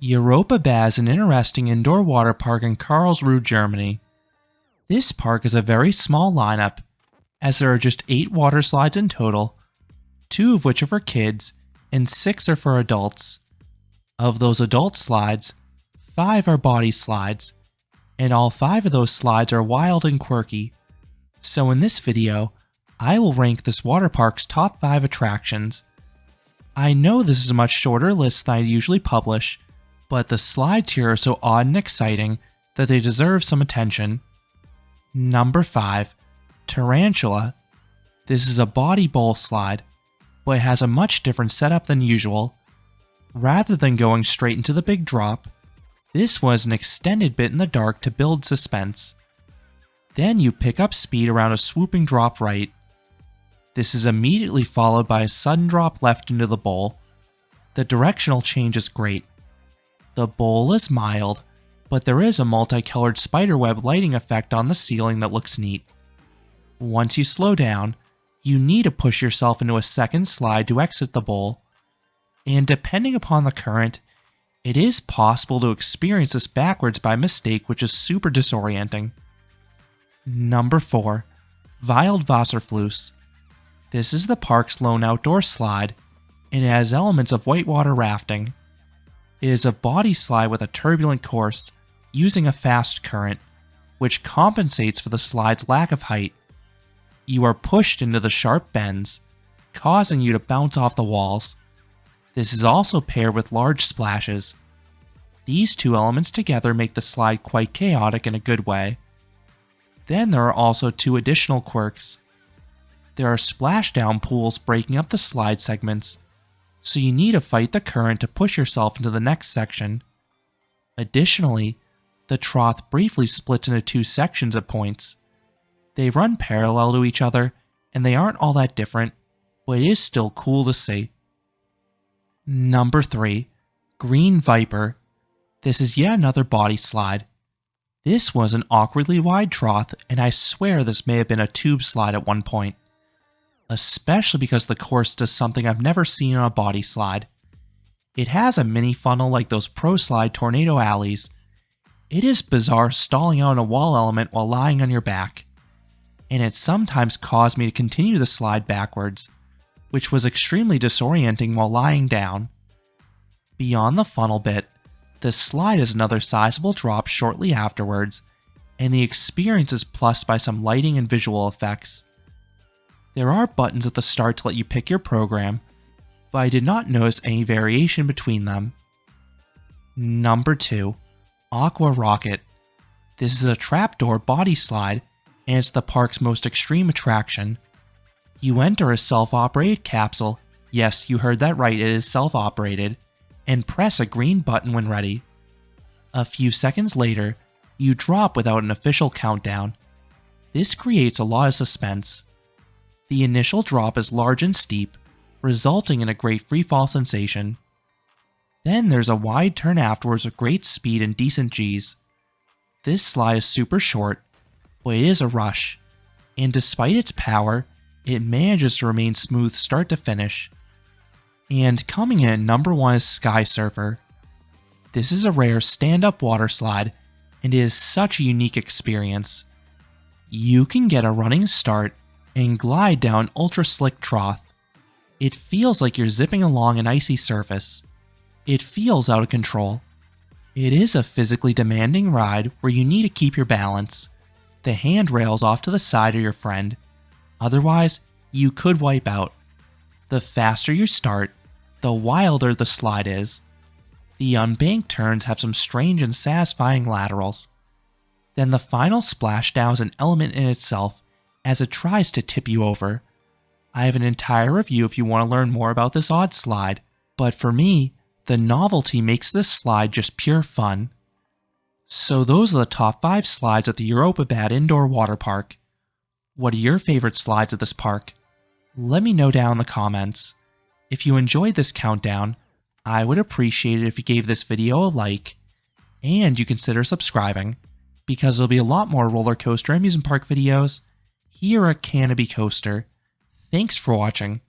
Europabad is an interesting indoor water park in Karlsruhe, Germany. This park is a very small lineup, as there are just 8 water slides in total, 2 of which are for kids and 6 are for adults. Of those adult slides, 5 are body slides, and all 5 of those slides are wild and quirky. So in this video, I will rank this water park's top 5 attractions. I know this is a much shorter list than I usually publish, but the slides here are so odd and exciting that they deserve some attention. Number 5. Tarantula. This is a body bowl slide, but it has a much different setup than usual. Rather than going straight into the big drop, this was an extended bit in the dark to build suspense. Then you pick up speed around a swooping drop right. This is immediately followed by a sudden drop left into the bowl. The directional change is great. The bowl is mild, but there is a multicolored spiderweb lighting effect on the ceiling that looks neat. Once you slow down, you need to push yourself into a second slide to exit the bowl, and depending upon the current, it is possible to experience this backwards by mistake, which is super disorienting. Number 4. Vlevoser Flu. This is the park's lone outdoor slide, and it has elements of whitewater rafting. It is a body slide with a turbulent course, using a fast current, which compensates for the slide's lack of height. You are pushed into the sharp bends, causing you to bounce off the walls. This is also paired with large splashes. These two elements together make the slide quite chaotic in a good way. Then there are also 2 additional quirks. There are splashdown pools breaking up the slide segments, so you need to fight the current to push yourself into the next section. Additionally, the trough briefly splits into 2 sections at points. They run parallel to each other, and they aren't all that different, but it is still cool to see. Number 3. Green Viper. This is yet another body slide. This was an awkwardly wide trough, and I swear this may have been a tube slide at one point. Especially because the course does something I've never seen on a body slide. It has a mini funnel like those Pro Slide tornado alleys. It is bizarre stalling out a wall element while lying on your back. And it sometimes caused me to continue the slide backwards, which was extremely disorienting while lying down. Beyond the funnel bit, the slide is another sizable drop shortly afterwards, and the experience is plussed by some lighting and visual effects. There are buttons at the start to let you pick your program, but I did not notice any variation between them. Number 2. Aqua Rocket. This is a trapdoor body slide, and it's the park's most extreme attraction. You enter a self-operated capsule, yes, you heard that right, it is self-operated, and press a green button when ready. A few seconds later, you drop without an official countdown. This creates a lot of suspense. The initial drop is large and steep, resulting in a great freefall sensation. Then there's a wide turn afterwards with great speed and decent Gs. This slide is super short, but it is a rush, and despite its power, it manages to remain smooth start to finish. And coming in at number 1 is Sky Surfer. This is a rare stand-up water slide, and it is such a unique experience. You can get a running start and glide down ultra-slick trough. It feels like you're zipping along an icy surface. It feels out of control. It is a physically demanding ride where you need to keep your balance. The handrails off to the side are your friend. Otherwise, you could wipe out. The faster you start, the wilder the slide is. The unbanked turns have some strange and satisfying laterals. Then the final splashdown is an element in itself, as it tries to tip you over. I have an entire review if you want to learn more about this odd slide, but for me, the novelty makes this slide just pure fun. So those are the top 5 slides at the Europabad Indoor Water Park. What are your favorite slides at this park? Let me know down in the comments. If you enjoyed this countdown, I would appreciate it if you gave this video a like, and you consider subscribing, because there'll be a lot more roller coaster and amusement park videos here at Canopy Coaster. Thanks for watching.